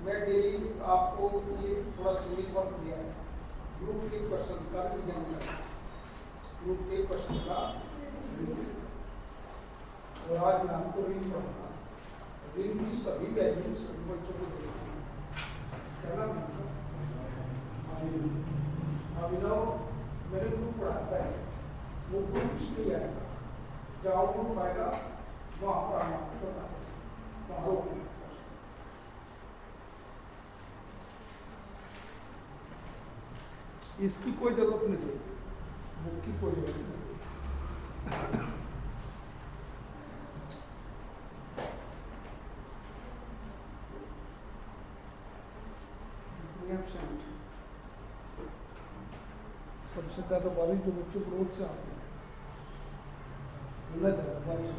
मैं डेली आपको ये थोड़ा सिविल वर्क दिया है, ग्रुप के क्वेश्चंस का रिवीजन करना, ग्रुप के क्वेश्चन का रिवीजन। और आज मैं आपको रिंग पढ़ूंगा, रिंग की सभी वैल्यू सभी बच्चों को देखेंगे। अभिनव मैंने ग्रुप पढ़ाता है, वो ग्रुप इसलिए आएगा, जहाँ ग्रुप आएगा वहाँ पर हम आपको बताएंगे। इसकी कोई जरूरत नहीं है, बुक की कोई जरूरत नहीं। सबसे ज्यादा बारिश जो बच्चों को रोज से आते हैं, ज्यादा बारिश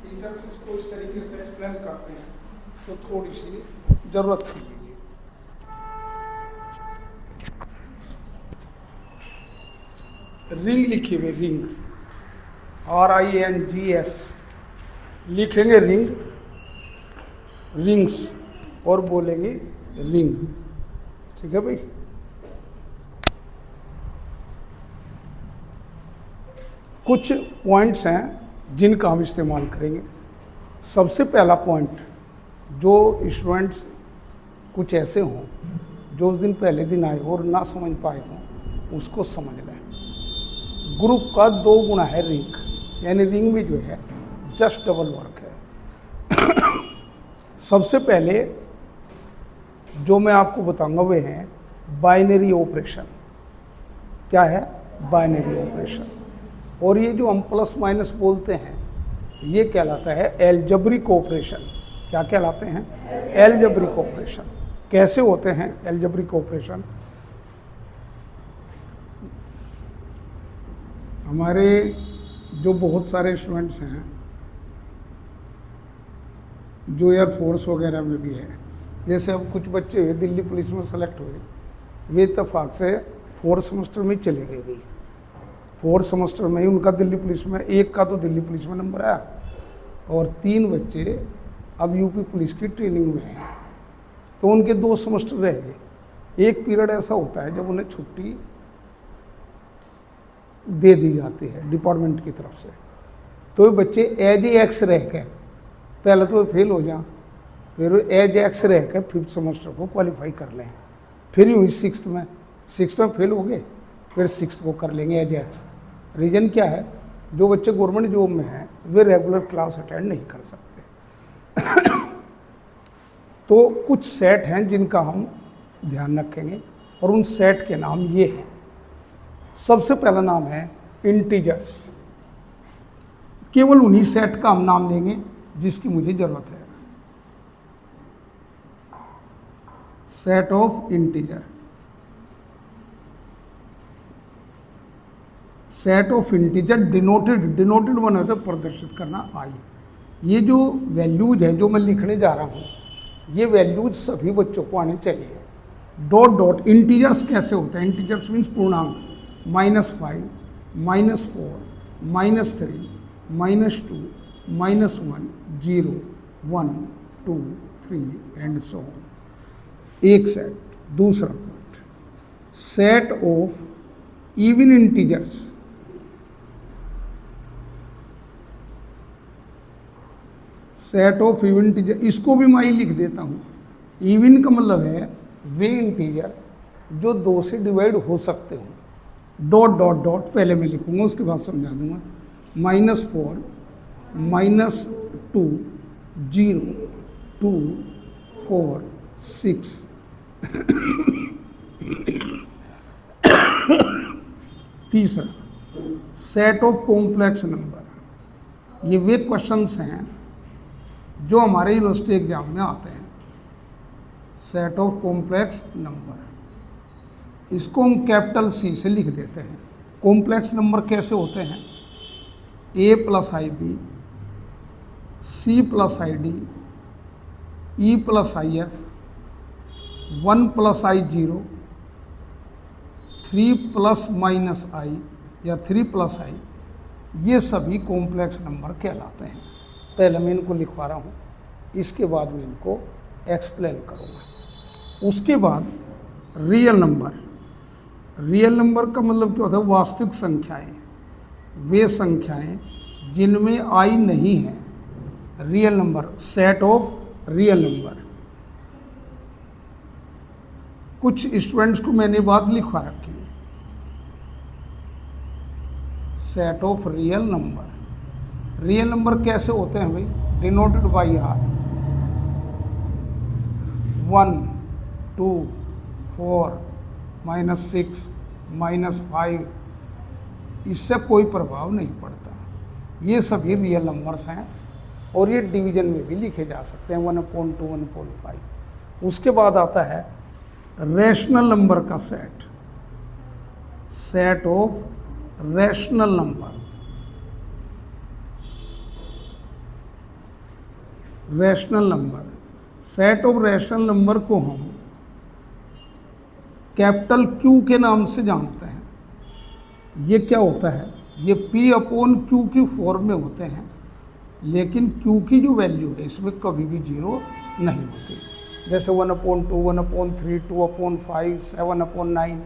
टीचर्स इसको इस तरीके से एक्सप्लेन करते हैं तो थोड़ी सी जरूरत थी। रिंग लिखी हुई, रिंग RINGS लिखेंगे रिंग, रिंग्स और बोलेंगे रिंग। ठीक है भाई। कुछ पॉइंट्स हैं जिनका हम इस्तेमाल करेंगे। सबसे पहला पॉइंट, जो स्टूडेंट्स कुछ ऐसे हों जो उस दिन पहले दिन आए और ना समझ पाए हों, उसको समझ लें। ग्रुप का 2 गुना है रिंग, यानी रिंग में जो है जस्ट डबल वर्क है। सबसे पहले जो मैं आपको बताऊंगा वे हैं बाइनरी ऑपरेशन। क्या है? Binary operation. और ये जो हम प्लस माइनस बोलते हैं, ये कहलाता है एल्जेब्रिक ऑपरेशन। क्या कहलाते हैं? Algebraic operation. कैसे होते हैं एल्जेब्रिक ऑपरेशन? हमारे जो बहुत सारे स्टूडेंट्स हैं जो एयरफोर्स वगैरह में भी है, जैसे अब कुछ बच्चे हुए दिल्ली पुलिस में सेलेक्ट हुए, वे इत्तेफाक से 4th सेमेस्टर में चले गए। भी 4th सेमेस्टर में ही उनका दिल्ली पुलिस में, एक का तो दिल्ली पुलिस में नंबर आया और 3 बच्चे अब यूपी पुलिस की ट्रेनिंग में हैं। तो उनके 2 सेमेस्टर रह गए। एक पीरियड ऐसा होता है जब उन्हें छुट्टी दे दी जाती है डिपार्टमेंट की तरफ से, तो बच्चे एज एक्स रह के, पहले तो फेल हो जाए, फिर एज एक्स रह के 5th सेमेस्टर को क्वालिफाई कर लें। फिर यूँ 6th में फेल हो गए, फिर 6th को कर लेंगे एज एक्स। रीज़न क्या है? जो बच्चे गवर्नमेंट जॉब में हैं वे रेगुलर क्लास अटेंड नहीं कर सकते। तो कुछ सेट हैं जिनका हम ध्यान रखेंगे और उन सेट के नाम ये हैं। सबसे पहला नाम है इंटीजर्स। केवल उन्हीं सेट का हम नाम लेंगे जिसकी मुझे जरूरत है। Set of integer. Set of integer denoted बना होता है प्रदर्शित करना आई। ये जो वैल्यूज है जो मैं लिखने जा रहा हूँ, ये वैल्यूज सभी बच्चों को आने चाहिए। डॉट डॉट इंटीजर्स कैसे होते हैं? इंटीजर्स मीन्स पूर्णांक। -5, -4, -3, -2, -1, 0, 1, 2, 3 एंड सो ऑन। एक सेट। दूसरा point, set of even integers. Set of even integer, इसको भी मैं लिख देता हूँ। इवन का मतलब है वे इंटीजर जो 2 से डिवाइड हो सकते हो। डॉट डॉट डॉट पहले मैं लिखूंगा, उसके बाद समझा दूंगा। -4, -2, 0, 2, 4, 6 तीसरा, सेट ऑफ कॉम्प्लेक्स नंबर। ये वे क्वेश्चंस हैं जो हमारे यूनिवर्सिटी एग्जाम में आते हैं। सेट ऑफ कॉम्प्लेक्स नंबर, इसको हम कैपिटल सी से लिख देते हैं। कॉम्प्लेक्स नंबर कैसे होते हैं? A plus I B, C plus I D, E plus I F, 1 plus I 0, 3 plus minus I या 3 प्लस आई, ये सभी कॉम्प्लेक्स नंबर कहलाते हैं। पहले मैं इनको लिखवा रहा हूँ, इसके बाद मैं इनको एक्सप्लेन करूँगा। उसके बाद रियल नंबर। रियल नंबर का मतलब क्या होता है? वास्तविक संख्याएं, वे संख्याएं जिनमें आई नहीं है। Real number, set of real number. कुछ स्टूडेंट्स को मैंने बात लिखवा रखी है, set of real number. Real number कैसे होते हैं भाई? Denoted by are. 1, 2, 4, -6, -5, इससे कोई प्रभाव नहीं पड़ता। ये सभी रियल नंबर्स हैं और ये डिवीजन में भी लिखे जा सकते हैं, 1/2, 1/5। उसके बाद आता है रैशनल नंबर का set, set of rational number. Rational number, set of rational number को हम कैपिटल क्यू के नाम से जानते हैं। ये क्या होता है? ये P/Q की फॉर्म में होते हैं, लेकिन Q की जो वैल्यू है इसमें कभी भी 0 नहीं होती। जैसे 1/2, 1/3, 2/5, 7/9,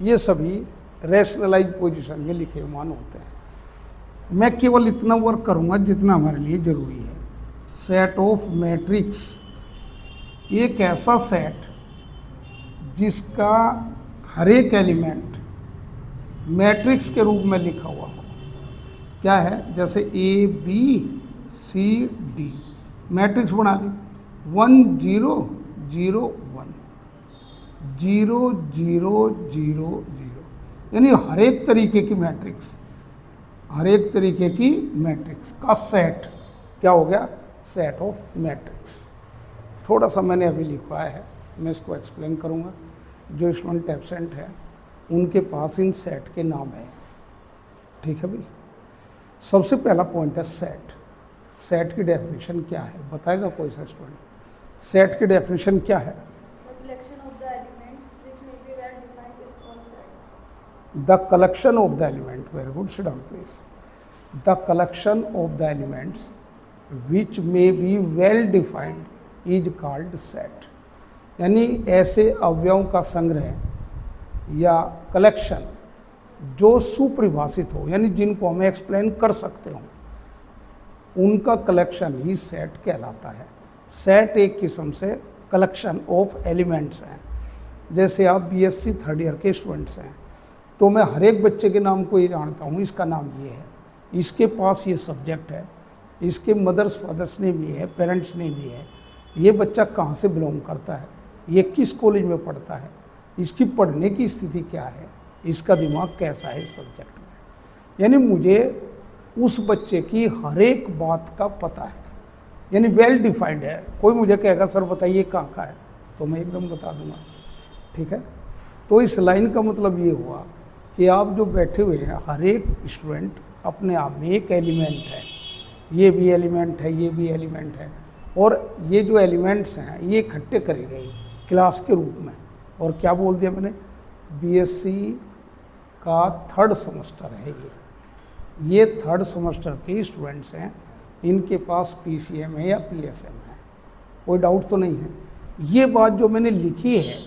ये सभी रैशनलाइज पोजीशन में लिखे मान होते हैं। मैं केवल इतना वर्क करूँगा जितना हमारे लिए ज़रूरी है। सेट ऑफ मैट्रिक्स, एक ऐसा सेट जिसका हर एक एलिमेंट मैट्रिक्स के रूप में लिखा हुआ हो। क्या है? जैसे ABCD मैट्रिक्स बना ली, 1 0 0 1 0 0 0 0, यानी हर एक तरीके की मैट्रिक्स, हर एक तरीके की मैट्रिक्स का सेट क्या हो गया? Set of matrix. थोड़ा सा मैंने अभी लिखवाया है, मैं इसको एक्सप्लेन करूँगा। जो स्टूडेंट एब्सेंट है उनके पास इन सेट के नाम है, ठीक है भाई। सबसे पहला पॉइंट है सेट। सेट की डेफिनेशन क्या है बताएगा कोई सा स्टूडेंट? सेट की डेफिनेशन क्या है? The collection of the element, very good, seat down please. The collection of the elements which may be well defined is called set. यानी ऐसे अवयवों का संग्रह या कलेक्शन जो सुपरिभाषित हो, यानी जिनको हम एक्सप्लेन कर सकते हो, उनका कलेक्शन ही सेट कहलाता है। सेट एक किस्म से कलेक्शन ऑफ एलिमेंट्स हैं। जैसे आप BSc 3rd ईयर के स्टूडेंट्स हैं, तो मैं हर एक बच्चे के नाम को ये जानता हूँ, इसका नाम ये है, इसके पास ये सब्जेक्ट है, इसके मदर्स फादर्स नेम ये है, पेरेंट्स नेम ये है, ये बच्चा कहाँ से बिलोंग करता है, ये किस कॉलेज में पढ़ता है, इसकी पढ़ने की स्थिति क्या है, इसका दिमाग कैसा है इस सब्जेक्ट में। यानी मुझे उस बच्चे की हर एक बात का पता है, यानी वेल डिफाइंड है। कोई मुझे कहेगा सर बताइए कहाँ का है, तो मैं एकदम बता दूंगा, ठीक है। तो इस लाइन का मतलब ये हुआ कि आप जो बैठे हुए हैं, हर एक स्टूडेंट अपने आप में एक एलिमेंट है। ये भी एलिमेंट है, ये भी एलिमेंट है, और ये जो एलिमेंट्स हैं ये इकट्ठे करे गए क्लास के रूप में। और क्या बोल दिया मैंने? BSc का 3rd सेमेस्टर है ये 3rd सेमेस्टर के स्टूडेंट्स हैं, इनके पास PCM है या PSM है, कोई डाउट तो नहीं है। ये बात जो मैंने लिखी है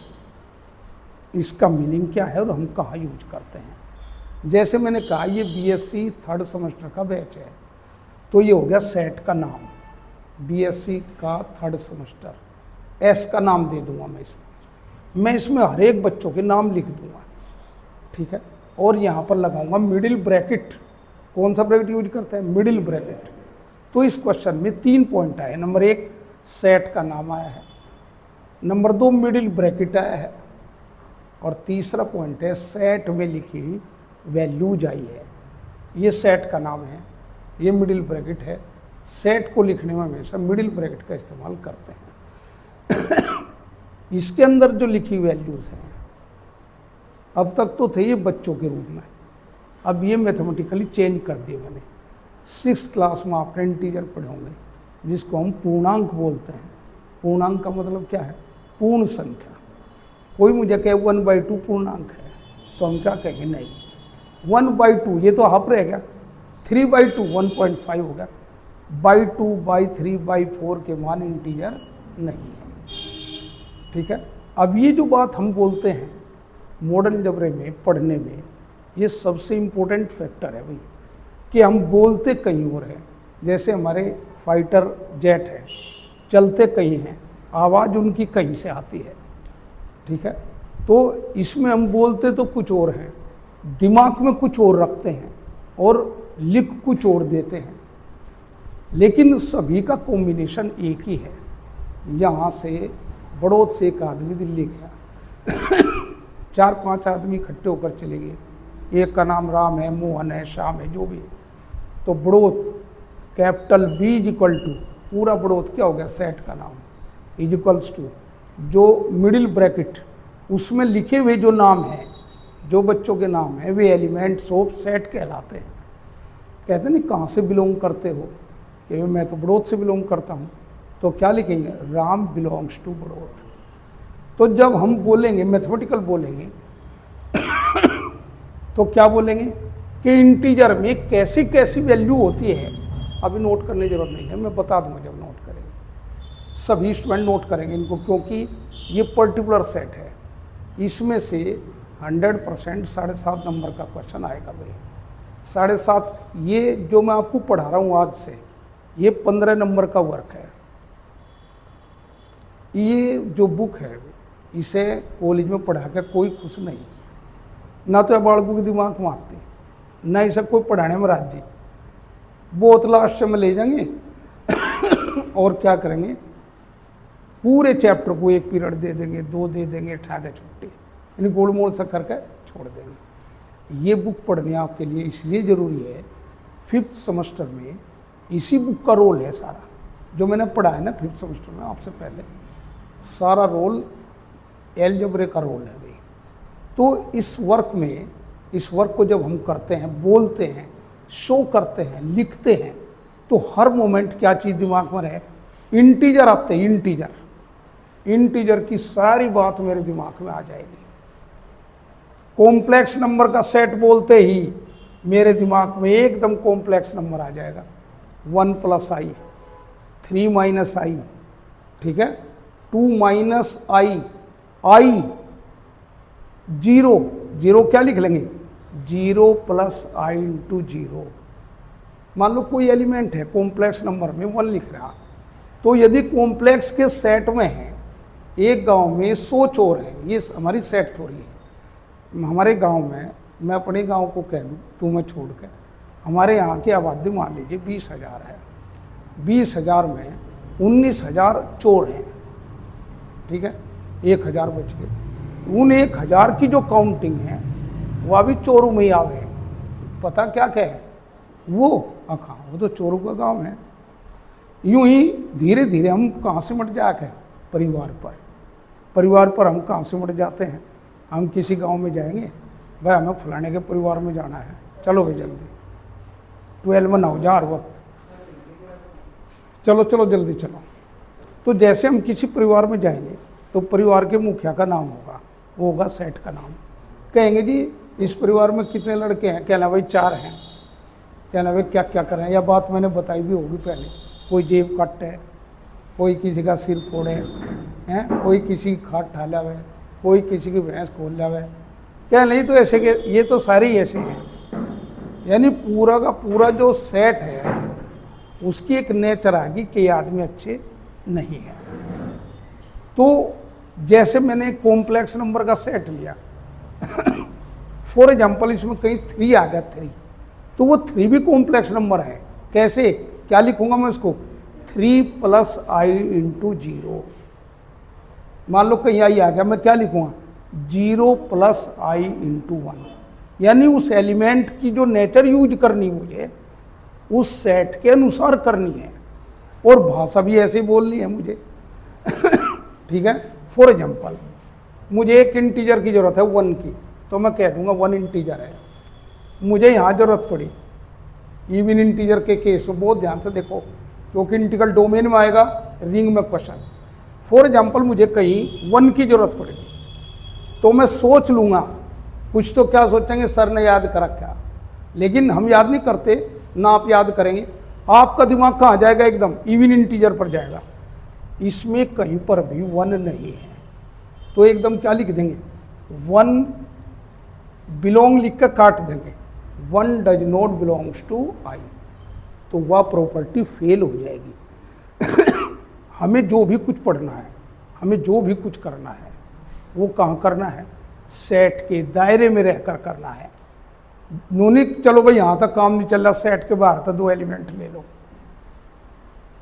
इसका मीनिंग क्या है और हम कहाँ यूज करते हैं। जैसे मैंने कहा ये BSc 3rd सेमेस्टर का बैच है, तो ये हो गया सेट का नाम, BSc का 3rd सेमेस्टर, S का नाम दे दूंगा मैं इसमें हर एक बच्चों के नाम लिख दूंगा, ठीक है। और यहाँ पर लगाऊंगा मिडिल ब्रैकेट। कौन सा ब्रैकेट यूज करते हैं? Middle bracket. तो इस क्वेश्चन में 3 पॉइंट आए। नंबर 1 सेट का नाम आया है, नंबर 2 मिडिल ब्रैकेट आया है, और तीसरा पॉइंट है सेट में लिखी हुई वैल्यूज आई है, ये सेट का नाम है, ये मिडिल ब्रैकेट है। सेट को लिखने में हमेशा मिडिल ब्रैकेट का इस्तेमाल करते हैं। इसके अंदर जो लिखी वैल्यूज हैं, अब तक तो थे ये बच्चों के रूप में, अब ये मैथमेटिकली चेंज कर दिए मैंने। 6th क्लास में आपने इंटीजर पढ़े होंगे जिसको हम पूर्णांक बोलते हैं। पूर्णांक का मतलब क्या है? पूर्ण संख्या। कोई मुझे कहे 1/2 पूर्णांक है तो हम क्या कहेंगे? नहीं, 1/2 ये तो हाफ रह गया, 3/2 1.5 हो गया, बाई 2 बाई 3 बाई 4 के मान इंटीजर नहीं है। ठीक है, अब ये जो बात हम बोलते हैं मॉडर्न अलजेब्रा में पढ़ने में, ये सबसे इम्पोर्टेंट फैक्टर है भाई, कि हम बोलते कहीं और हैं। जैसे हमारे फाइटर जेट है, चलते कहीं हैं, आवाज़ उनकी कहीं से आती है। ठीक है, तो इसमें हम बोलते तो कुछ और हैं, दिमाग में कुछ और रखते हैं और लिख कुछ और देते हैं, लेकिन सभी का कॉम्बिनेशन एक ही है। यहाँ से बड़ौद से एक आदमी दिल्ली गया, 4-5 आदमी इकट्ठे होकर चले गए, एक का नाम राम है, मोहन है, श्याम है, जो भी है। तो Baroda capital B equal to, पूरा बड़ौद क्या हो गया? सेट का नाम इज इक्वल्स टू जो मिडिल ब्रैकेट उसमें लिखे हुए जो नाम हैं, जो बच्चों के नाम हैं, वे एलिमेंट्स ऑफ सेट कहलाते हैं। कहते नहीं कहाँ से बिलोंग करते हो, कि मैं तो बड़ौद से बिलोंग करता हूँ, तो क्या लिखेंगे? Ram belongs to Baroda. तो जब हम बोलेंगे मैथमेटिकल बोलेंगे तो क्या बोलेंगे कि इंटीजर में कैसी कैसी वैल्यू होती है। अभी नोट करने की जरूरत नहीं है, मैं बता दूंगा जब नोट करेंगे। सभी स्टूडेंट नोट करेंगे इनको, क्योंकि ये पर्टिकुलर सेट है, इसमें से 100% 7.5 नंबर का क्वेश्चन आएगा भाई। 7.5 ये जो मैं आपको पढ़ा रहा हूँ आज से, ये 15 नंबर का वर्क है। ये जो बुक है इसे कॉलेज में पढ़ा के कोई खुश नहीं, ना तो बालकों के दिमाग में आती, ना इसे कोई पढ़ाने में राजी। बहुत लास्ट में ले जाएंगे और क्या करेंगे? पूरे चैप्टर को 1 पीरियड दे देंगे, 2 दे देंगे, ठाके छुट्टी, यानी गोल मोल सा करके छोड़ देंगे। ये बुक पढ़ने आपके लिए इसलिए ज़रूरी है, 5th सेमेस्टर में इसी बुक का रोल है सारा, जो मैंने पढ़ा है ना 5th सेमेस्टर में आपसे पहले, सारा रोल अलजेब्रा का रोल है भाई। तो इस वर्क में, इस वर्क को जब हम करते हैं, बोलते हैं, शो करते हैं, लिखते हैं, तो हर मोमेंट क्या चीज़ दिमाग में रहे? इंटीजर आते हैं, इंटीजर। इंटीजर की सारी बात मेरे दिमाग में आ जाएगी। कॉम्प्लेक्स नंबर का सेट बोलते ही मेरे दिमाग में एकदम कॉम्प्लेक्स नंबर आ जाएगा। 1 + i, 3 - i, ठीक है, 2 - i, 0 क्या लिख लेंगे? 0 + i × 0। मान लो कोई एलिमेंट है कॉम्प्लेक्स नंबर में 1 लिख रहा, तो यदि कॉम्प्लेक्स के सेट में है, एक गांव में 100 चोर हैं, ये हमारी सेट थोड़ी है। हमारे गांव में, मैं अपने गांव को कह दूँ तुम्हें छोड़ कर, हमारे यहाँ की आबादी मान लीजिए 20,000 है, 20,000 में 19,000 चोर हैं। ठीक है, 1,000 बच गए। उन 1,000 की जो काउंटिंग है वह भी चोरों में ही आवे। पता क्या क्या है वो? हाँ, वो तो चोरों का गांव है। यूं ही धीरे धीरे हम कहाँ से मट जाके? परिवार पर हम कहाँ से मट जाते हैं? हम किसी गांव में जाएंगे, भाई हमें फलाने के परिवार में जाना है, चलो भाई जल्दी 12 में 9 जा वक्त, चलो चलो जल्दी चलो। तो जैसे हम किसी परिवार में जाएंगे तो परिवार के मुखिया का नाम होगा, वो होगा सेठ का नाम। कहेंगे जी इस परिवार में कितने लड़के हैं? कहना भाई 4 हैं। कहना भाई क्या क्या कर रहे हैं? यह बात मैंने बताई भी होगी पहले। कोई जेब कट है, कोई किसी का सिर फोड़े हैं, कोई किसी की खाट ठाला हुआ है, कोई किसी की भैंस खोल लिया हुआ है। क्या नहीं तो ऐसे के ये तो सारे ही ऐसे हैं। यानी पूरा का पूरा जो सेट है उसकी एक नेचर आ गई कि ये आदमी अच्छे नहीं है। तो जैसे मैंने कॉम्प्लेक्स नंबर का सेट लिया फॉर एग्जाम्पल इसमें कहीं 3 आ गया 3, तो वो 3 भी कॉम्प्लेक्स नंबर है। कैसे? क्या लिखूंगा मैं उसको? 3 + i × 0। मान लो कहीं आई आ गया, मैं क्या लिखूंगा? 0 प्लस आई इंटू 1, यानी उस एलिमेंट की जो नेचर यूज करनी मुझे उस सेट के अनुसार करनी है, और भाषा भी ऐसे बोलनी है मुझे। ठीक है। फॉर एग्जाम्पल मुझे एक इंटीजर की जरूरत है 1 की, तो मैं कह दूंगा 1 इंटीजर है। मुझे यहाँ जरूरत पड़ी इवन इंटीजर के केस में, बहुत ध्यान से देखो क्योंकि इंटीग्रल डोमेन में आएगा रिंग में क्वेश्चन। फॉर एग्जाम्पल मुझे कहीं 1 की जरूरत पड़ेगी, तो मैं सोच लूंगा, कुछ तो क्या सोचेंगे सर ने याद करा क्या, लेकिन हम याद नहीं करते ना, आप याद करेंगे, आपका दिमाग कहाँ जाएगा, एकदम इवन इंटीजर पर जाएगा। इसमें कहीं पर भी 1 नहीं है, तो एकदम क्या लिख देंगे, 1 बिलोंग लिख कर काट देंगे, 1 डज नॉट बिलोंग्स टू आई, तो वह प्रॉपर्टी फेल हो जाएगी। हमें जो भी कुछ पढ़ना है, हमें जो भी कुछ करना है, वो कहाँ करना है, सेट के दायरे में रहकर करना है। नोनिक चलो भाई यहाँ तक काम नहीं चल रहा, सेट के बाहर तो 2 एलिमेंट ले लो,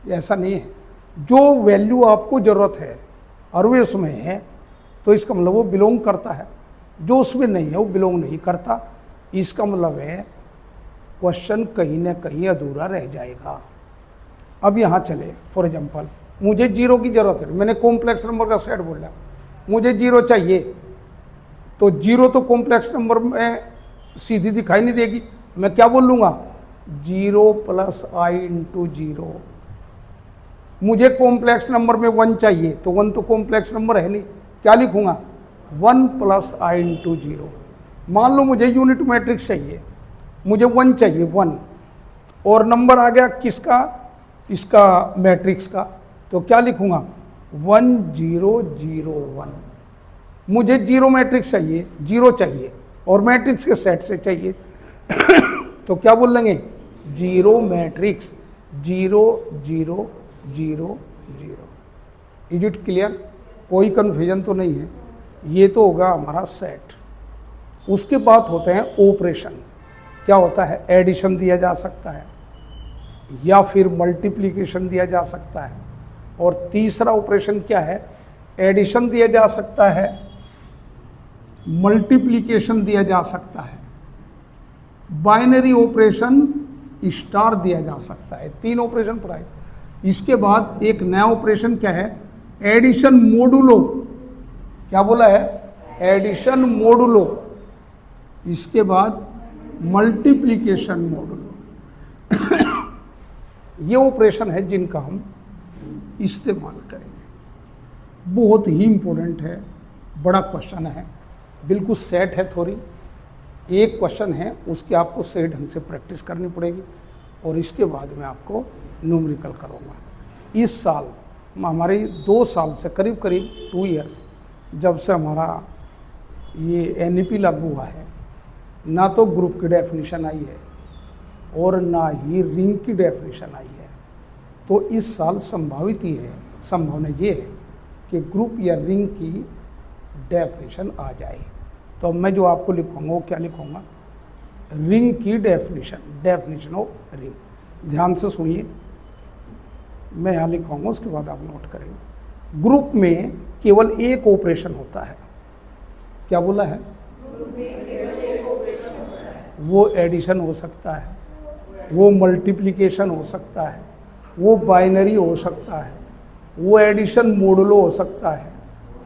ऐसा नहीं है। जो वैल्यू आपको जरूरत है और वो उसमें है, तो इसका मतलब वो बिलोंग करता है, जो उसमें नहीं है वो बिलोंग नहीं करता। इसका मतलब है क्वेश्चन कहीं ना कहीं अधूरा रह जाएगा। अब यहाँ चले, फॉर एग्जाम्पल मुझे 0 की जरूरत है, मैंने कॉम्प्लेक्स नंबर का सेट बोला, मुझे 0 चाहिए, तो 0 तो कॉम्प्लेक्स नंबर में सीधी दिखाई नहीं देगी, मैं क्या बोल लूँगा, 0 प्लस आई इंटू 0। मुझे कॉम्प्लेक्स नंबर में 1 चाहिए, तो 1 तो कॉम्प्लेक्स नंबर है नहीं, क्या लिखूंगा, 1 प्लस आई इंटू 0। मान लो मुझे यूनिट मैट्रिक्स चाहिए, मुझे 1 चाहिए 1, और नंबर आ गया किसका, इसका मैट्रिक्स का, तो क्या लिखूंगा, 1 0 0 1। मुझे 0 मैट्रिक्स चाहिए, 0 चाहिए और मैट्रिक्स के सेट से चाहिए, तो क्या बोल लेंगे, 0 मैट्रिक्स 0 0 0 0। इज इट क्लियर, कोई कन्फ्यूजन तो नहीं है। ये तो होगा हमारा सेट। उसके बाद होते हैं ऑपरेशन। क्या होता है, एडिशन दिया जा सकता है या फिर मल्टीप्लिकेशन दिया जा सकता है, और तीसरा ऑपरेशन क्या है, एडिशन दिया जा सकता है, मल्टीप्लिकेशन दिया जा सकता है, बाइनरी ऑपरेशन स्टार दिया जा सकता है। 3 ऑपरेशन पढ़ाए। इसके बाद एक नया ऑपरेशन क्या है, एडिशन मोडुलो। क्या बोला है, एडिशन मोडुलो। इसके बाद मल्टीप्लिकेशन मोडुलो। ये ऑपरेशन है जिनका हम इस्तेमाल करेंगे। बहुत ही इंपॉर्टेंट है, बड़ा क्वेश्चन है, बिल्कुल सेट है। थोड़ी एक क्वेश्चन है, उसकी आपको सही ढंग से प्रैक्टिस करनी पड़ेगी, और इसके बाद में आपको न्यूमेरिकल करूँगा। इस साल हमारे 2 साल से करीब 2 इयर्स जब से हमारा ये NEP लागू हुआ है, ना तो ग्रुप की डेफिनेशन आई है और ना ही रिंग की डेफिनेशन आई है। तो इस साल संभावित ही है, संभावना ये है कि ग्रुप या रिंग की डेफिनेशन आ जाए। तो मैं जो आपको लिखूँगा वो क्या लिखूँगा, रिंग की डेफिनेशन ऑफ रिंग। ध्यान से सुनिए, मैं यहाँ लिखूँगा, उसके बाद आप नोट करेंगे। ग्रुप में केवल एक ऑपरेशन होता है। क्या बोला है, वो एडिशन हो सकता है, वो मल्टीप्लिकेशन हो सकता है, वो बाइनरी हो सकता है, वो एडिशन मोडुलो हो सकता है,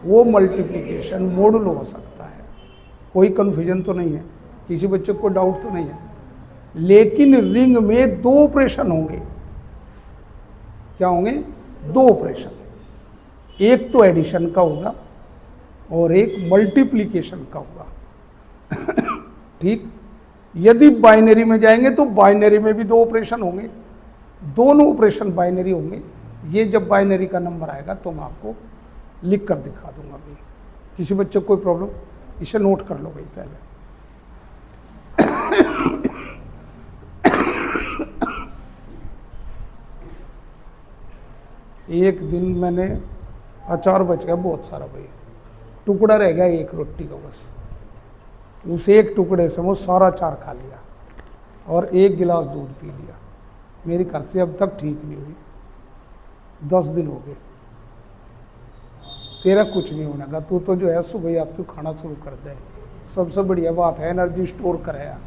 वो मल्टीप्लिकेशन मोडुलो हो सकता है। कोई कन्फ्यूजन तो नहीं है, किसी बच्चे को डाउट तो नहीं है। लेकिन रिंग में 2 ऑपरेशन होंगे। क्या होंगे, 2 ऑपरेशन, एक तो एडिशन का होगा और एक मल्टीप्लिकेशन का होगा। ठीक। यदि बाइनरी में जाएंगे तो बाइनरी में भी 2 ऑपरेशन होंगे, दोनों ऑपरेशन बाइनरी होंगे। ये जब बाइनरी का नंबर आएगा तो मैं आपको लिख कर दिखा दूंगा भाई। किसी बच्चे को कोई प्रॉब्लम, इसे नोट कर लो भाई पहले। एक दिन मैंने अचार बच गया बहुत सारा भाई, टुकड़ा रह गया एक रोटी का, बस उस एक टुकड़े से वो सारा अचार खा लिया और 1 गिलास दूध पी लिया। मेरी खांसी अब तक ठीक नहीं हुई, 10 दिन हो गए। तेरा कुछ नहीं होने का, तू तो जो है सुबह ही आप तू खाना शुरू कर दे। सबसे बढ़िया बात है एनर्जी स्टोर कराया।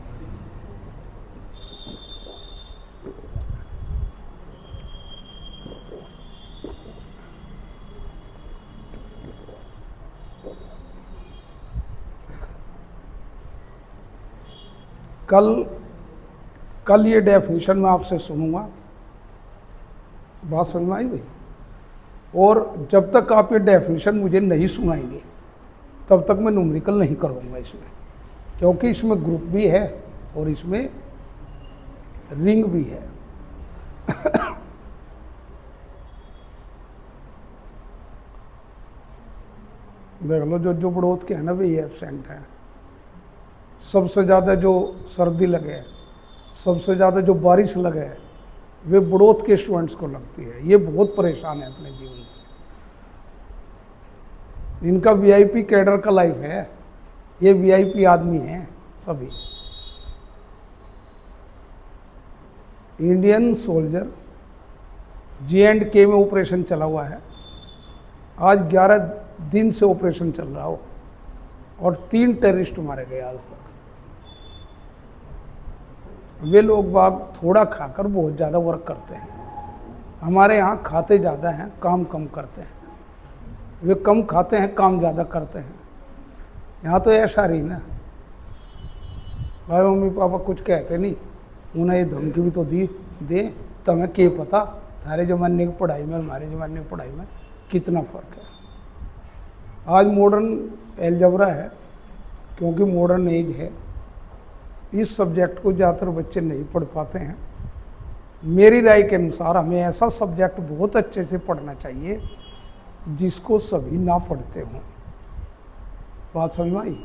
कल कल ये डेफिनेशन मैं आपसे सुनूंगा, बात समझ में आई भाई? और जब तक आप ये डेफिनेशन मुझे नहीं सुनाएंगे तब तक मैं न्यूमेरिकल नहीं करूँगा इसमें, क्योंकि इसमें ग्रुप भी है और इसमें रिंग भी है। देख लो, जो बढ़ोत के हैं ना वे एबसेंट हैं। सबसे ज़्यादा जो सर्दी लगे, सबसे ज़्यादा जो बारिश लगे, वे बढ़ोत के स्टूडेंट्स को लगती है। ये बहुत परेशान है अपने जीवन से। इनका वीआईपी कैडर का लाइफ है, ये वीआईपी आदमी हैं सभी। इंडियन सोल्जर J&K में ऑपरेशन चला हुआ है, आज 11 दिन से ऑपरेशन चल रहा हो और 3 टेररिस्ट मारे गए आज तक। वे लोग बाग थोड़ा खाकर बहुत ज़्यादा वर्क करते हैं। हमारे यहाँ खाते ज़्यादा हैं, काम कम करते हैं। वे कम खाते हैं, काम ज़्यादा करते हैं। यहाँ तो ऐसा रही ना, भाई मम्मी पापा कुछ कहते नहीं, उन्हें ये धमकी भी तो दी दे, तुम्हें क्या पता थारे ज़माने की पढ़ाई में हमारे ज़माने की पढ़ाई में कितना फ़र्क है। आज मॉडर्न एलजेब्रा है, क्योंकि मॉडर्न एज है। इस सब्जेक्ट को ज़्यादातर बच्चे नहीं पढ़ पाते हैं। मेरी राय के अनुसार हमें ऐसा सब्जेक्ट बहुत अच्छे से पढ़ना चाहिए जिसको सभी ना पढ़ते हों। बात समझ में आई?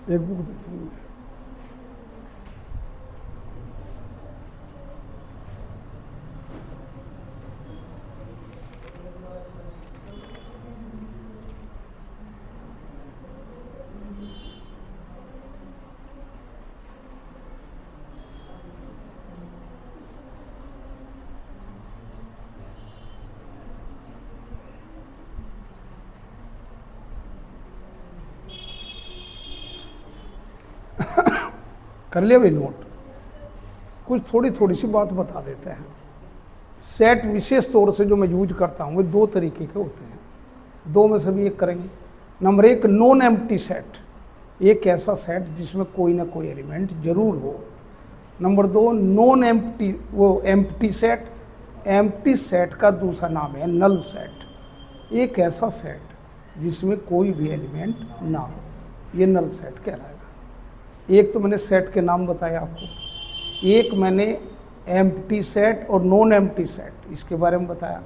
एक बुक देखूंगी। कर लिया भाई नोट? कुछ थोड़ी थोड़ी सी बात बता देते हैं। सेट विशेष तौर से जो मैं यूज करता हूँ वे 2 तरीके के होते हैं, 2 में से भी एक करेंगे। नंबर 1 नॉन एम्प्टी सेट, एक ऐसा सेट जिसमें कोई ना कोई एलिमेंट जरूर हो। नंबर 2 नॉन एम्प्टी, वो एम्प्टी सेट। एम्प्टी सेट का दूसरा नाम है नल सेट, एक ऐसा सेट जिसमें कोई भी एलिमेंट ना हो, ये नल सेट कहलाएगा। एक तो मैंने सेट के नाम बताया आपको, एक मैंने एम्प्टी सेट और नॉन एम्प्टी सेट इसके बारे में बताया।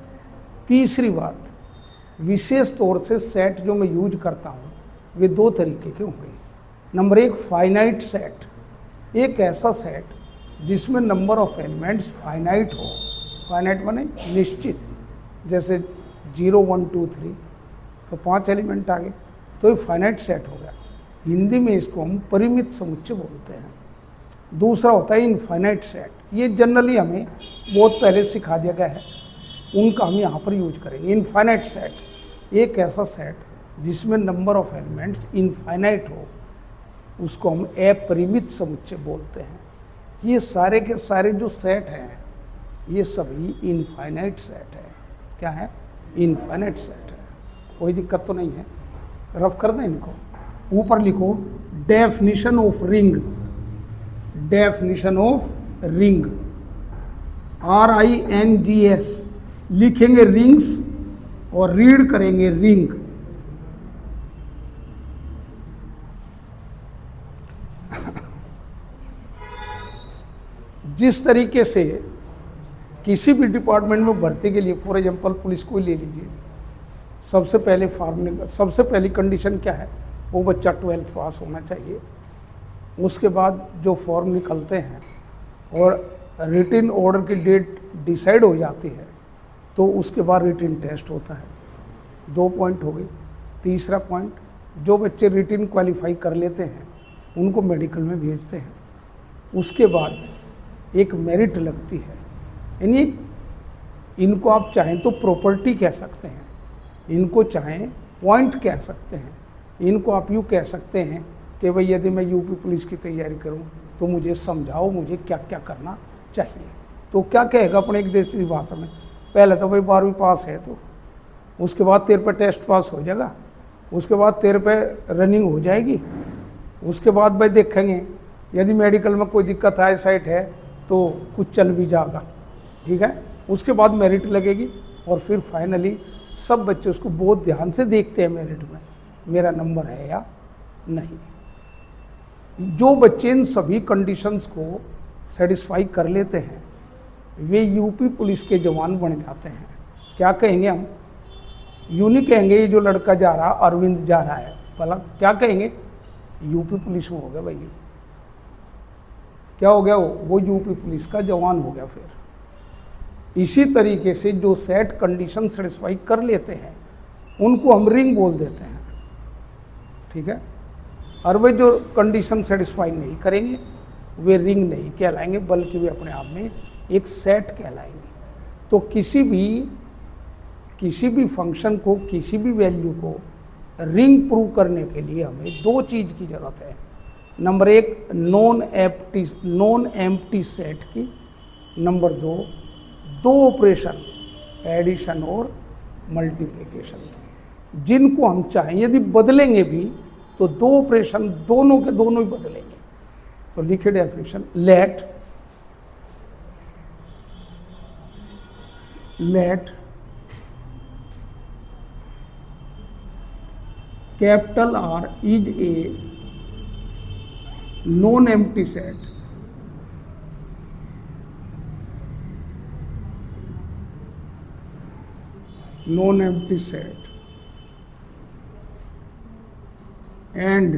तीसरी बात, विशेष तौर से सेट जो मैं यूज करता हूँ वे 2 तरीके के होंगे। नंबर 1 फाइनाइट सेट, एक ऐसा सेट जिसमें नंबर ऑफ एलिमेंट्स फाइनाइट हो। फाइनाइट माने निश्चित, जैसे 0 1 2 3 तो 5 एलिमेंट आ गए, तो ये फाइनाइट सेट हो गया। हिंदी में इसको हम परिमित समुच्चय बोलते हैं। दूसरा होता है इनफाइनाइट सेट, ये जनरली हमें बहुत पहले सिखा दिया गया है, उनका हम यहाँ पर यूज करेंगे। इनफाइनाइट सेट एक ऐसा सेट जिसमें नंबर ऑफ एलिमेंट्स इनफाइनाइट हो, उसको हम अपरिमित समुच्चय बोलते हैं। ये सारे के सारे जो सेट हैं ये सभी इनफाइनाइट सेट है। क्या है? इनफाइनाइट सेट है। कोई दिक्कत तो नहीं है? रफ कर दें इनको। ऊपर लिखो definition of ring, definition of ring, RINGS लिखेंगे रिंग्स और रीड करेंगे रिंग। जिस तरीके से किसी भी डिपार्टमेंट में भर्ती के लिए, फॉर एग्जाम्पल पुलिस को ही ले लीजिए, सबसे पहले सबसे पहली कंडीशन क्या है, वो बच्चा 12th पास होना चाहिए। उसके बाद जो फॉर्म निकलते हैं और रिटन ऑर्डर की डेट डिसाइड हो जाती है, तो उसके बाद रिटन टेस्ट होता है। 2 पॉइंट हो गए। तीसरा पॉइंट, जो बच्चे रिटन क्वालिफाई कर लेते हैं उनको मेडिकल में भेजते हैं। उसके बाद एक मेरिट लगती है, यानी इनको आप चाहें तो प्रॉपर्टी कह सकते हैं, इनको चाहें पॉइंट कह सकते हैं, इनको आप यूँ कह सकते हैं कि भाई यदि मैं यूपी पुलिस की तैयारी करूं तो मुझे समझाओ मुझे क्या क्या करना चाहिए। तो क्या कहेगा अपने एक देसी भाषा में, पहले तो भाई 12वीं पास है, तो उसके बाद तेरे पे टेस्ट पास हो जाएगा, उसके बाद तेरे पे रनिंग हो जाएगी, उसके बाद भाई देखेंगे यदि मेडिकल में कोई दिक्कत आए साइट है तो कुछ चल भी जाएगा, ठीक है। उसके बाद मेरिट लगेगी और फिर फाइनली सब बच्चे उसको बहुत ध्यान से देखते हैं मेरिट में मेरा नंबर है या नहीं। जो बच्चे इन सभी कंडीशंस को सेटिस्फाई कर लेते हैं वे यूपी पुलिस के जवान बन जाते हैं। क्या कहेंगे हम, यूँ नहीं कहेंगे ये जो लड़का जा रहा अरविंद जा रहा है, भला क्या कहेंगे, यूपी पुलिस में हो गया भाई, क्या हो गया वो यूपी पुलिस का जवान हो गया। फिर इसी तरीके से जो सेट कंडीशन सेटिस्फाई कर लेते हैं उनको हम रिंग बोल देते हैं, ठीक है। और वे जो कंडीशन सेटिस्फाई नहीं करेंगे वे रिंग नहीं कहलाएंगे, बल्कि वे अपने आप में एक सेट कहलाएंगे। तो किसी भी फंक्शन को, किसी भी वैल्यू को रिंग प्रूव करने के लिए हमें 2 चीज़ की ज़रूरत है। नंबर 1 नॉन एम्प्टी सेट की, नंबर 2 ऑपरेशन एडिशन और मल्टीप्लिकेशन की, जिनको हम चाहें यदि बदलेंगे भी तो 2 ऑपरेशन दोनों के दोनों ही बदलेंगे। तो लिखिए definition, let capital R is a non empty set and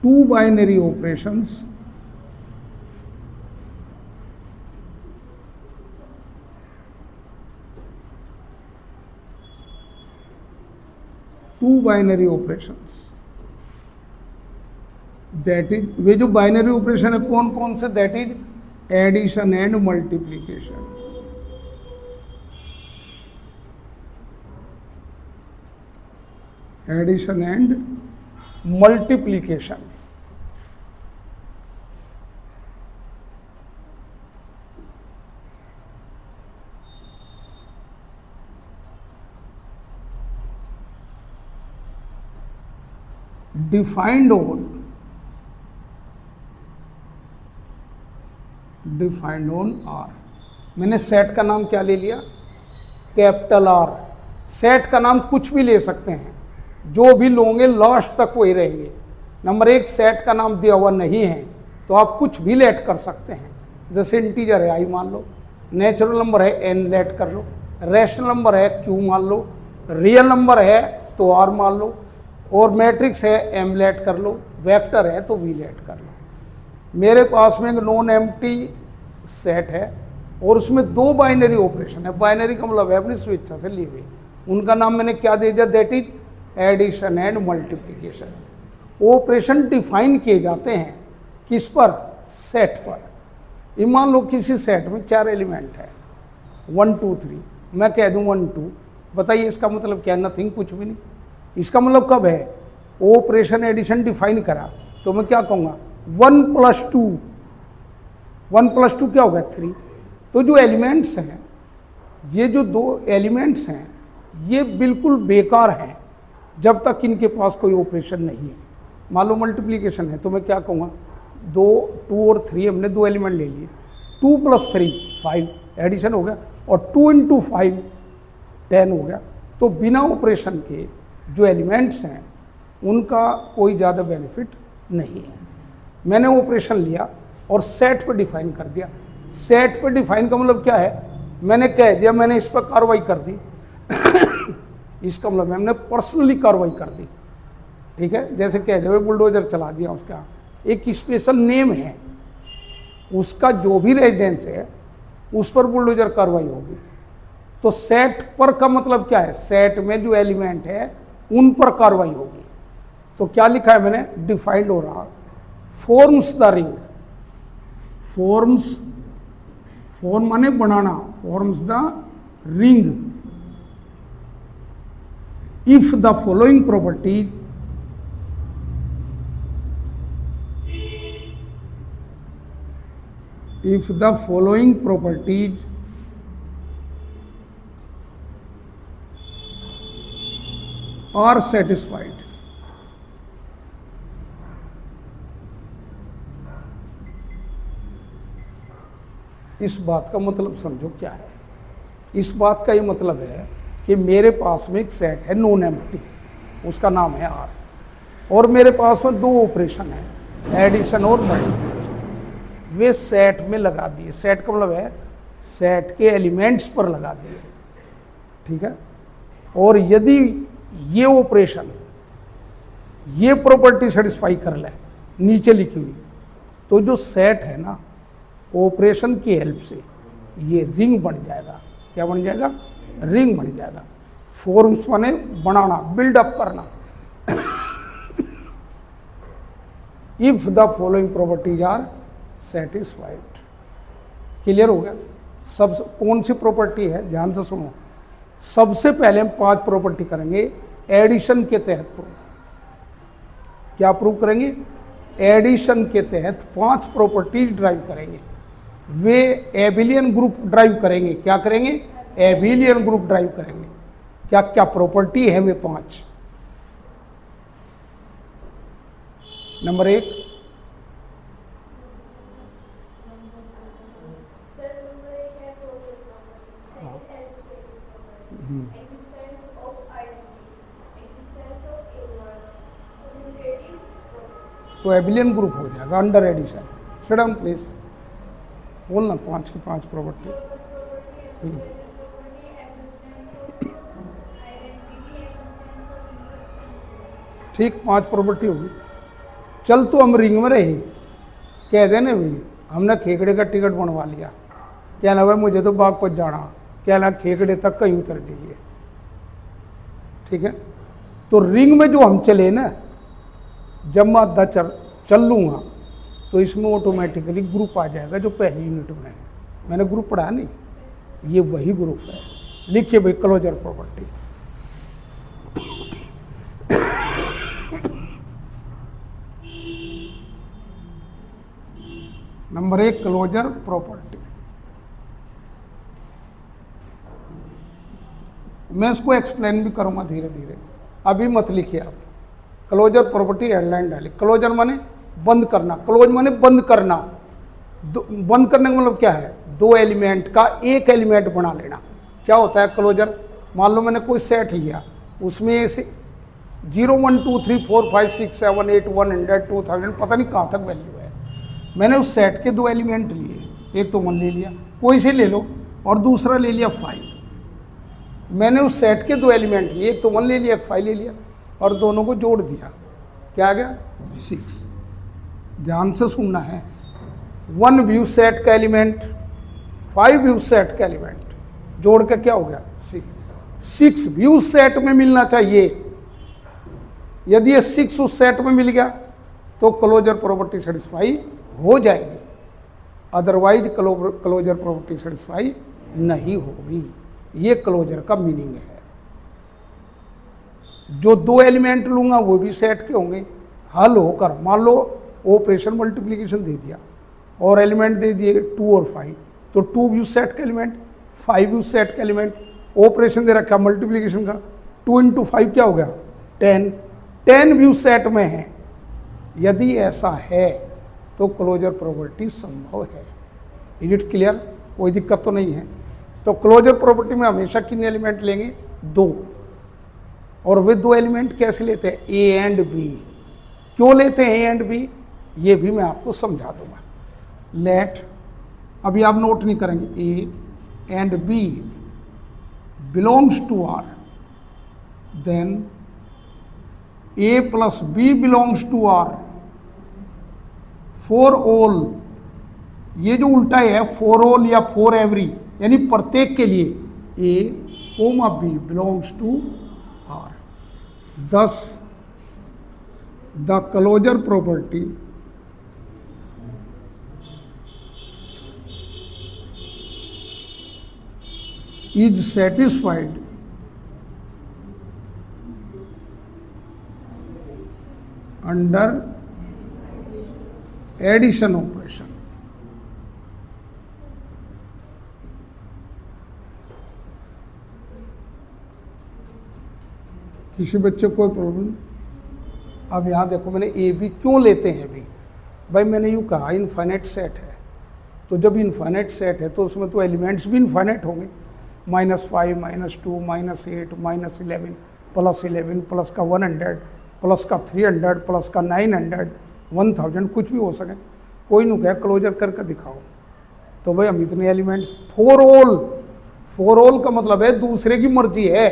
2 binary operations that is, वे जो बाइनरी ऑपरेशन है कौन कौन से, that is addition and multiplication. Addition and multiplication. Defined on R. मैंने सेट का नाम क्या ले लिया, कैपिटल आर। सेट का नाम कुछ भी ले सकते हैं, जो भी लोगे लास्ट तक वही रहेंगे। नंबर 1 सेट का नाम दिया हुआ नहीं है तो आप कुछ भी लेट कर सकते हैं, जैसे इंटीजर है आई मान लो, नेचुरल नंबर है एन लेट कर लो, रेशनल नंबर है क्यू मान लो, रियल नंबर है तो आर मान लो, और मैट्रिक्स है एम लेट कर लो, वेक्टर है तो वी लेट कर लो। मेरे पास में एक नॉन एम्प्टी सेट है और उसमें 2 बाइनरी ऑपरेशन है। बाइनरी का मतलब है अपनी स्वेच्छा से ली हुई, उनका नाम मैंने क्या दे दिया, that is addition and multiplication. Operation define किए जाते हैं किस पर, सेट पर। ये मान लो किसी सेट में 4 एलिमेंट है 1 2 3, मैं कह दूं 1 2, बताइए इसका मतलब क्या, नथिंग, कुछ भी नहीं। इसका मतलब कब है, ऑपरेशन एडिशन डिफाइन करा तो मैं क्या कहूँगा 1 + 2, 1 + 2 क्या होगा 3। तो जो एलिमेंट्स हैं, ये जो 2 एलिमेंट्स हैं ये बिल्कुल बेकार हैं जब तक इनके पास कोई ऑपरेशन नहीं है। मान लो मल्टीप्लिकेशन है तो मैं क्या कहूँगा 2 और 3, हमने 2 एलिमेंट ले लिए, 2 + 3 5 एडिशन हो गया, और 2 × 5 10 हो गया। तो बिना ऑपरेशन के जो एलिमेंट्स हैं उनका कोई ज़्यादा बेनिफिट नहीं है। मैंने ऑपरेशन लिया और सेट पे डिफाइन कर दिया। सेट पे डिफाइन का मतलब क्या है, मैंने कह दिया, मैंने इस पर कार्रवाई कर दी इसका मतलब मैंने पर्सनली कार्रवाई कर दी। ठीक है, जैसे कह दिया बुलडोजर चला दिया, उसका एक स्पेशल नेम है, उसका जो भी रेजिडेंस है उस पर बुलडोजर कार्रवाई होगी। तो सेट पर का मतलब क्या है, सेट में जो एलिमेंट है उन पर कार्रवाई होगी। तो क्या लिखा है मैंने, डिफाइंड हो रहा, forms the ring, forms, form माने बनाना, forms the ring if the following properties if the following properties are satisfied. इस बात का मतलब समझो क्या है। इस बात का ये मतलब है कि मेरे पास में एक सेट है नॉन एम्प्टी, उसका नाम है आर, और मेरे पास में दो ऑपरेशन है, एडिशन और मल्टीप्लिकेशन, वे सेट में लगा दिए। सेट का मतलब है सेट के एलिमेंट्स पर लगा दिए। ठीक है, और यदि ये ऑपरेशन ये प्रॉपर्टी सेटिस्फाई कर ले नीचे लिखी हुई, तो जो सेट है ना, ऑपरेशन की हेल्प से ये रिंग बन जाएगा। क्या बन जाएगा, रिंग बन जाएगा। फॉर्म्स माने बनाना, बिल्डअप करना। If the following properties are satisfied. Clear हो गया। सब कौन सी प्रॉपर्टी है, ध्यान से सुनो। सबसे पहले हम 5 प्रॉपर्टी करेंगे एडिशन के तहत प्रूव। क्या प्रूव करेंगे, एडिशन के तहत 5 प्रॉपर्टीज ड्राइव करेंगे। वे एबिलियन ग्रुप ड्राइव करेंगे। क्या करेंगे, एबिलियन ग्रुप ड्राइव करेंगे। क्या क्या प्रॉपर्टी है वे 5। नंबर 1, तो एबिलियन ग्रुप हो जाएगा under addition. Sit down please, बोलना 5 की 5 प्रॉपर्टी। ठीक, 5 प्रॉपर्टी होगी। चल तो हम रिंग में रहे, कह देने भाई हमने खेकड़े का टिकट बनवा लिया, क्या ना भाई मुझे तो बागपत जाना, क्या ना खेकड़े तक कहीं उतर दीजिए। ठीक है, तो रिंग में जो हम चले ना, जब मैं आधा चल लूँगा तो इसमें ऑटोमेटिकली ग्रुप आ जाएगा जो पहली यूनिट में है। मैंने ग्रुप पढ़ा नहीं, ये वही ग्रुप है। लिखिए भाई closure property. Number 1 closure property. मैं इसको एक्सप्लेन भी करूंगा धीरे धीरे, अभी मत लिखिए आप। क्लोजर प्रॉपर्टी हेडलाइन डालिए। क्लोजर माने बंद करना, क्लोज माने बंद करना। बंद करने का मतलब क्या है, 2 एलिमेंट का एक एलिमेंट बना लेना। क्या होता है क्लोजर, मान लो मैंने कोई सेट लिया, उसमें से 0 1 2 3 4 5 6 7 8 100 2000 पता नहीं कहाँ तक वैल्यू है। मैंने उस सेट के 2 एलिमेंट लिए, एक तो 1 ले लिया, कोई से ले लो, और दूसरा ले लिया 5। मैंने उस सेट के 2 एलिमेंट लिए, एक तो 1 ले लिया, 5 ले लिया, और दोनों को जोड़ दिया। क्या आ गया, 6। ध्यान से सुनना है। 1 व्यू सेट का एलिमेंट, 5 व्यू सेट का एलिमेंट, जोड़ के क्या हो गया, 6। 6 व्यू सेट में मिलना चाहिए। यदि ये 6 उस सेट में मिल गया तो क्लोजर प्रॉपर्टी सेटिस्फाई हो जाएगी, अदरवाइज क्लोजर प्रॉपर्टी सेटिस्फाई नहीं होगी। ये क्लोजर का मीनिंग है। जो 2 एलिमेंट लूंगा वो भी सेट के होंगे, हल होकर मान लो ऑपरेशन मल्टीप्लिकेशन दे दिया और एलिमेंट दे दिए 2 और 5, तो 2 व्यू सेट का एलिमेंट, 5 व्यू सेट का एलिमेंट, ऑपरेशन दे रखा मल्टीप्लिकेशन का, 2 × 5 क्या हो गया, 10 व्यू सेट में है। यदि ऐसा है तो क्लोजर प्रॉपर्टी संभव है। इज इट क्लियर, कोई दिक्कत तो नहीं है। तो क्लोजर प्रॉपर्टी में हमेशा कितने एलिमेंट लेंगे, 2। और वे 2 एलिमेंट कैसे लेते हैं, A एंड B। क्यों लेते हैं A एंड B, ये भी मैं आपको समझा दूंगा। लेट, अभी आप नोट नहीं करेंगे, A and B belongs to R, then A plus B belongs to R for all, ये जो उल्टा है फॉर ऑल या फॉर एवरी, यानी प्रत्येक के लिए A comma B belongs to R. thus the closure property is satisfied under addition operation। किसी बच्चे को कोई प्रॉब्लम? अब यहाँ देखो, मैंने ए बी क्यों लेते हैं अभी? भाई मैंने यूँ कहा इनफाइनाइट सेट है, तो जब इनफाइनाइट सेट है तो उसमें तो एलिमेंट्स भी इनफाइनाइट होंगे, -5 -2 -8 -11 +11 प्लस का 100 प्लस का 300 प्लस का 900 1000 कुछ भी हो सके। कोई नहीं कहे क्लोजर करके दिखाओ, तो भाई हम इतने एलिमेंट्स फॉर ऑल का मतलब है दूसरे की मर्जी है,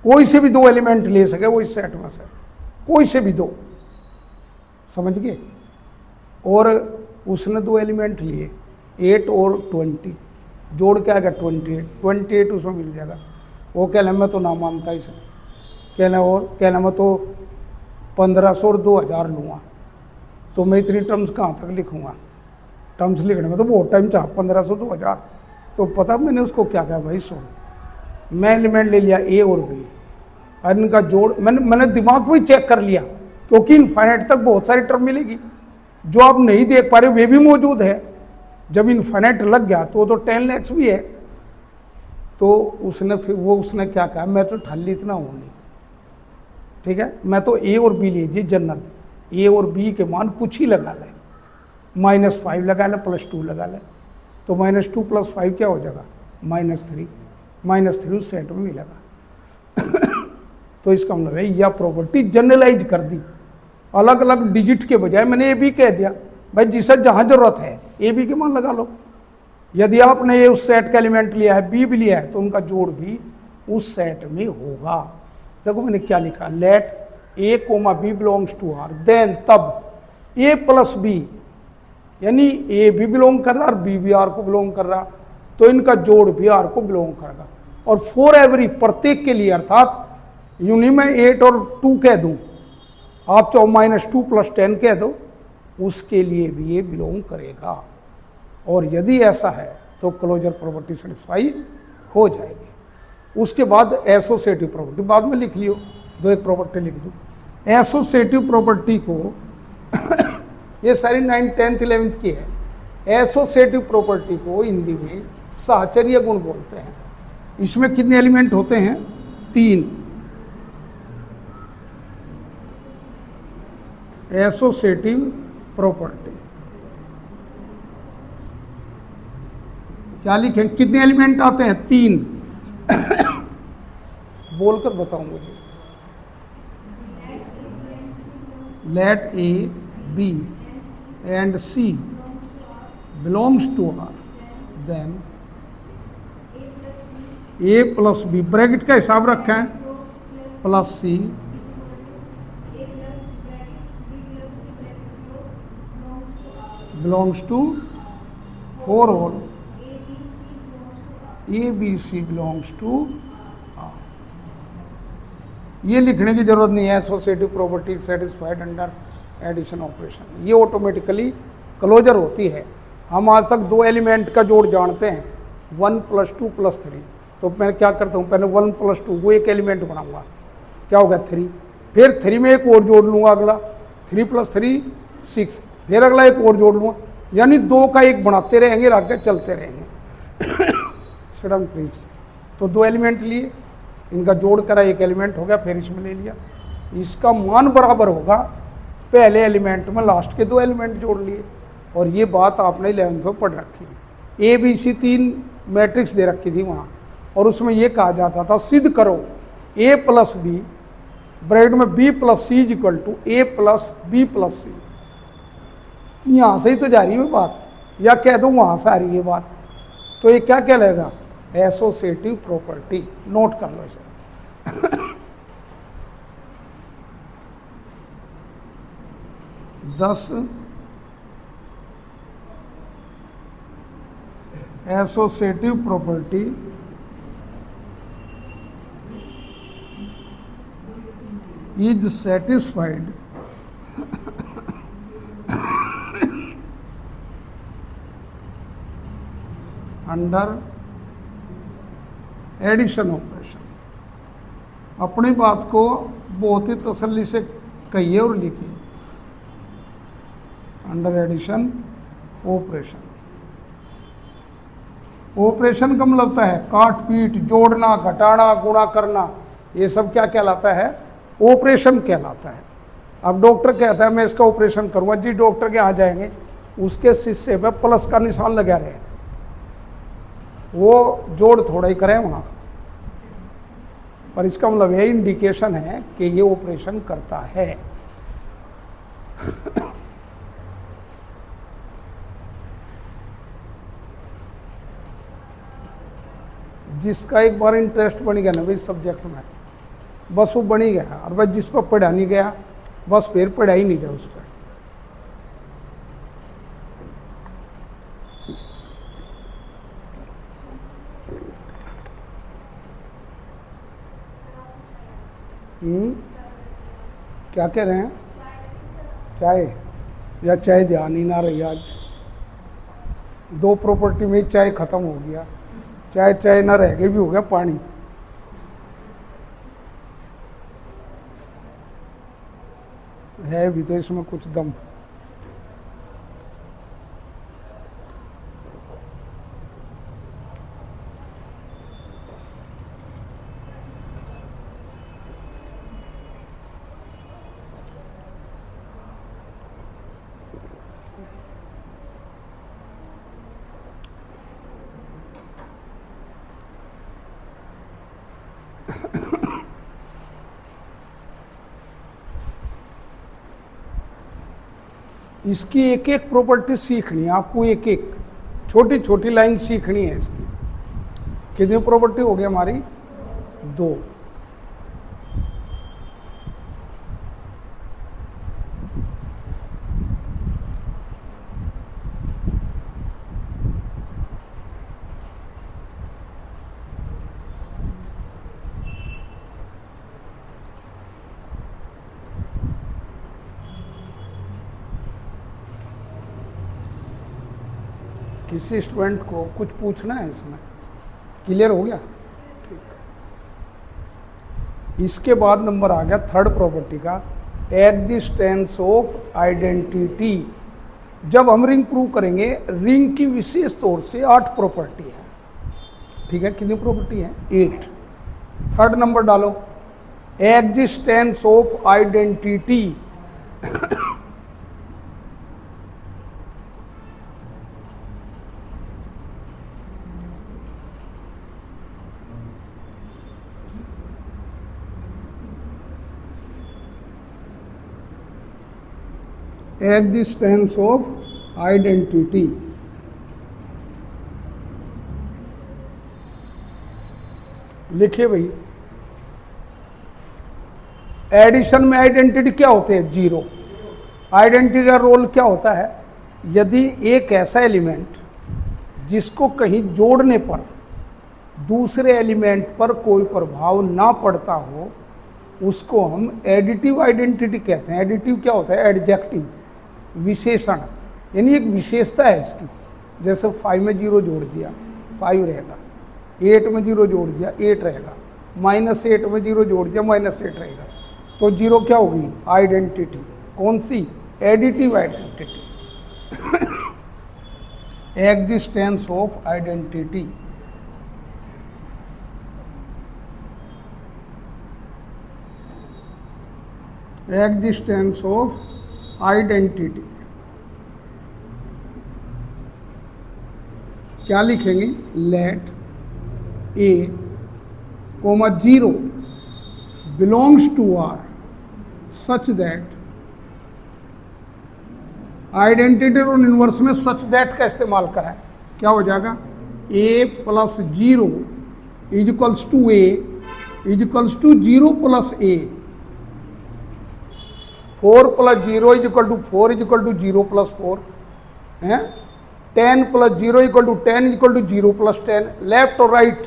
कोई से भी 2 एलिमेंट ले सके वो इस सेट में से, कोई से भी 2, समझ गए? और उसने 2 एलिमेंट लिए 8 और 20, जोड़ के आएगा 28 उसमें मिल जाएगा। वो कहना मैं तो ना मानता इसे, कहना मैं तो 1500 और 2000 लूँगा, तो मैं इतनी टर्म्स कहाँ तक लिखूँगा? टर्म्स लिखने में तो बहुत टाइम चाह, 1500 2000। तो पता मैंने उसको क्या कहा, भाई सुन, मैं एलिमेंट ले लिया ए और बी, और इनका जोड़ मैंने दिमाग में चेक कर लिया, क्योंकि इनफाइनाइट तक बहुत सारी टर्म मिलेगी जो आप नहीं देख पा रहे, वे भी मौजूद है। जब इनफाइनाइट लग गया तो 10 lakhs भी है। तो उसने क्या कहा, मैं तो ठाली इतना हूँ नहीं, ठीक है, मैं तो ए और बी लीजिए जनरल, ए और बी के मान कुछ ही लगा लें, -5 लगा लें +2 लगा लें, तो -2 + 5 क्या हो जाएगा? -3, -3 उस सेट में मिलेगा। तो इसका मतलब है यह प्रॉपर्टी जनरलाइज कर दी, अलग अलग डिजिट के बजाय मैंने ए बी कह दिया, भाई जिसे जहाँ जरूरत है ए बी के मान लगा लो। यदि आपने ये उस सेट का एलिमेंट लिया है, बी भी लिया है, तो उनका जोड़ भी उस सेट में होगा। देखो मैंने क्या लिखा, let A comma B belongs to R, then तब ए प्लस बी, यानी ए भी बिलोंग कर रहा और बी भी आर को बिलोंग कर रहा, तो इनका जोड़ भी आर को बिलोंग करेगा। और फॉर एवरी, प्रत्येक के लिए, अर्थात यूनी में 8 और 2 कह दूं, आप चाहो -2 + 10 कह दो, उसके लिए भी ये बिलोंग करेगा। और यदि ऐसा है तो क्लोजर प्रॉपर्टी सेटिस्फाई हो जाएगी। उसके बाद एसोसिएटिव प्रॉपर्टी बाद में लिख लियो, 2 प्रॉपर्टी लिख दो। एसोसिएटिव प्रॉपर्टी को ये सारी 9th 10th 11th की है। एसोसिएटिव प्रॉपर्टी को हिंदी में साहचर्य गुण बोलते हैं। इसमें कितने एलिमेंट होते हैं? 3। एसोसिएटिव प्रॉपर्टी क्या लिखें, कितने एलिमेंट आते हैं? 3। बोलकर बताऊं मुझे। Let A B and C belongs to R, then A plus B, bracket का हिसाब रखा है, plus C belongs to for all, A B C belongs to R. ये लिखने की जरूरत नहीं है, associative property satisfied under addition operation, ये ऑटोमेटिकली क्लोजर होती है। हम आज तक 2 एलिमेंट का जोड़ जानते हैं, 1 + 2 + 3। तो मैं क्या करता हूँ, पहले 1 + 2 वो एक एलिमेंट बनाऊंगा, क्या होगा 3, फिर 3 में एक और जोड़ लूँगा, अगला 3 + 3 6, फिर अगला एक और जोड़ लूँगा, यानी 2 का एक बनाते रहेंगे, आगे चलते रहेंगे। शडम प्लीज। तो 2 एलिमेंट लिए, इनका जोड़ करा, एक एलिमेंट हो गया, फिर इसमें ले लिया, इसका मान बराबर होगा पहले एलिमेंट में लास्ट के 2 एलिमेंट जोड़ लिए। और ये बात आपने 11th में पढ़ रखी है। ए बी सी 3 मैट्रिक्स दे रखी थी वहाँ, और उसमें ये कहा जाता था सिद्ध करो ए + बी ब्रैकेट में B + C = a + b + c। यहाँ से ही तो जा रही है बात। या कह दूं वहां से आ रही है बात, तो ये क्या कहलाएगा? Associative property. नोट कर लो इसे। Thus associative property is satisfied under addition operation. अपनी बात को बहुत ही तसल्ली से कहिए और लिखिए। Under addition operation. ऑपरेशन का मतलब होता है काट पीट, जोड़ना, घटाना, गुणा करना, ये सब क्या कहलाता है? ऑपरेशन कहलाता है। अब डॉक्टर कहता है मैं इसका ऑपरेशन करूंगा, जी डॉक्टर के यहाँ जाएंगे, उसके शीशे पे प्लस का निशान लगा रहे हैं, वो जोड़ थोड़ा ही करें वहां, पर इसका मतलब ये इंडिकेशन है कि ये ऑपरेशन करता है। जिसका एक बार इंटरेस्ट बन गया ना भाई सब्जेक्ट में, बस वो बन ही गया। और भाई जिस पर पढ़ा नहीं गया बस फिर पढ़ा ही नहीं गया उस पर। क्या कह रहे हैं? चाय? या चाय ध्यान ही ना रही आज। दो प्रॉपर्टी में चाय खत्म हो गया, चाय चाय ना रह गई भी हो गया पानी। है भी तो इसमें कुछ दम। इसकी एक एक प्रॉपर्टी सीखनी है आपको, एक एक छोटी छोटी लाइन सीखनी है इसकी। कितनी प्रॉपर्टी हो गई हमारी? दो। किसी स्टूडेंट को कुछ पूछना है इसमें? क्लियर हो गया? ठीक। इसके बाद नंबर आ गया थर्ड प्रॉपर्टी का, एग्जिस्टेंस ऑफ आइडेंटिटी। जब हम रिंग प्रूव करेंगे, रिंग की विशेष तौर से 8 प्रॉपर्टी है। ठीक है, कितनी प्रॉपर्टी है? 8। थर्ड नंबर डालो, existence of identity. Existence of identity. लिखिए भाई, एडिशन में आइडेंटिटी क्या होते हैं? 0। आइडेंटिटी का रोल क्या होता है? यदि एक ऐसा एलिमेंट जिसको कहीं जोड़ने पर दूसरे एलिमेंट पर कोई प्रभाव ना पड़ता हो, उसको हम एडिटिव आइडेंटिटी कहते हैं। एडिटिव क्या होता है? एडजेक्टिव, विशेषण, यानी एक विशेषता है इसकी। जैसे 5 में 0 जोड़ दिया 5 रहेगा, 8 में 0 जोड़ दिया 8 रहेगा, -8 में 0 जोड़ दिया -8 रहेगा। तो 0 क्या होगी? आइडेंटिटी। कौन सी? Additive identity. Existence of identity. Existence of identity क्या लिखेंगे? Let A comma 0 belongs to R such that identity और इनवर्स में सच दैट का इस्तेमाल करा है, क्या हो जाएगा, a plus 0 is equals to a is equals to 0 plus a, 4 plus 0 is equal to 4 is equal to 0 plus 4 है, 10 plus 0 equal to 10 equal to 0 plus 10। Left और राइट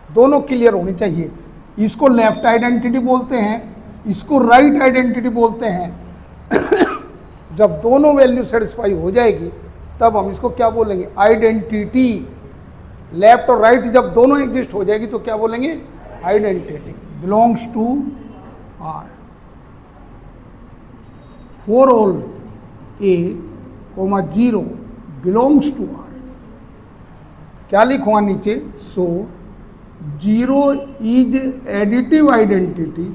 दोनों क्लियर होनी चाहिए। इसको लेफ्ट आइडेंटिटी बोलते हैं, इसको राइट आइडेंटिटी बोलते हैं। जब दोनों वैल्यू सेटिस्फाई हो जाएगी तब हम इसको क्या बोलेंगे, आइडेंटिटी। लेफ्ट और राइट जब दोनों एग्जिस्ट हो जाएगी तो क्या बोलेंगे, identity. Belongs to R for all a, 0 belongs to R. क्या लिखवा नीचे, so 0 is additive identity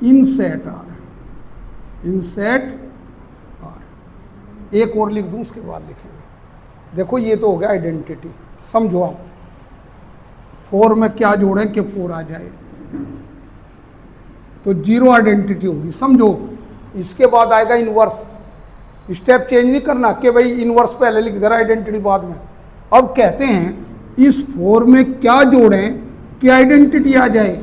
in set R, in set R. एक और लिख दूं उसके बाद लिखेंगे। देखो ये तो हो गया आइडेंटिटी, समझो आप 4 में क्या जोड़ें कि 4 आ जाए, तो 0 आइडेंटिटी होगी, समझो। इसके बाद आएगा इनवर्स, स्टेप चेंज नहीं करना कि भाई इनवर्स पहले लिख दे रहा आइडेंटिटी बाद में। अब कहते हैं इस 4 में क्या जोड़ें कि आइडेंटिटी आ जाए।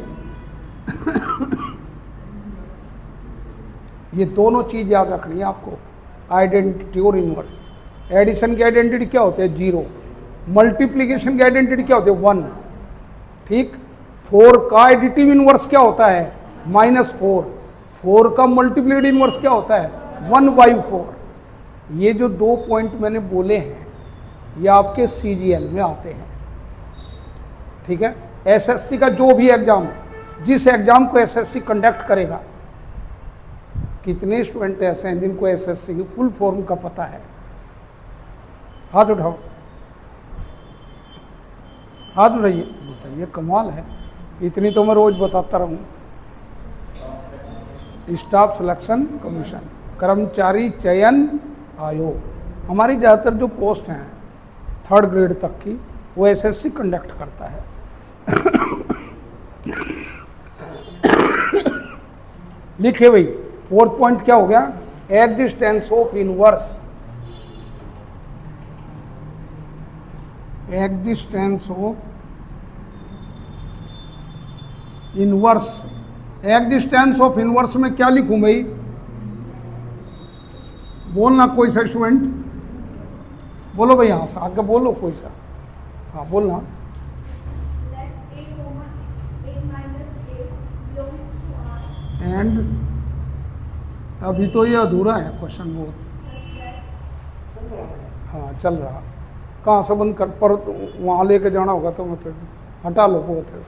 ये दोनों चीज याद रखनी है आपको, आइडेंटिटी और इनवर्स। एडिशन की आइडेंटिटी क्या होती है, 0। मल्टीप्लिकेशन की आइडेंटिटी क्या होती है, 1। ठीक। 4 का एडिटिव इनवर्स क्या होता है, -4। 4 का मल्टीप्लिकेटिव इनवर्स क्या होता है, 1/4। ये जो 2 पॉइंट मैंने बोले हैं ये आपके CGL में आते हैं। ठीक है। SSC का जो भी एग्जाम, जिस एग्जाम को SSC कंडक्ट करेगा, कितने स्टूडेंट ऐसे हैं जिनको SSC की फुल फॉर्म का पता है, हाथ उठाओ, हाथ उठाइए, बताइए। कमाल है, इतनी तो मैं रोज बताता रहूँ। स्टाफ सिलेक्शन कमीशन, कर्मचारी चयन आयोग, हमारी ज़्यादातर जो पोस्ट हैं 3rd ग्रेड तक की वो SSC कंडक्ट करता है। लिखे भाई, 4th पॉइंट क्या हो गया, existence of inverse. Existence of inverse. Existence of inverse में क्या लिखूं भाई, बोलना कोई सा स्टूडेंट, बोलो भाई, यहां से आगे बोलो कोई सा, हाँ बोलना। एंड अभी तो ये अधूरा है क्वेश्चन बहुत, हाँ चल रहा, कहाँ से बंद कर, पर वहाँ लेके जाना होगा तो मतलब हटा लो बहुत है।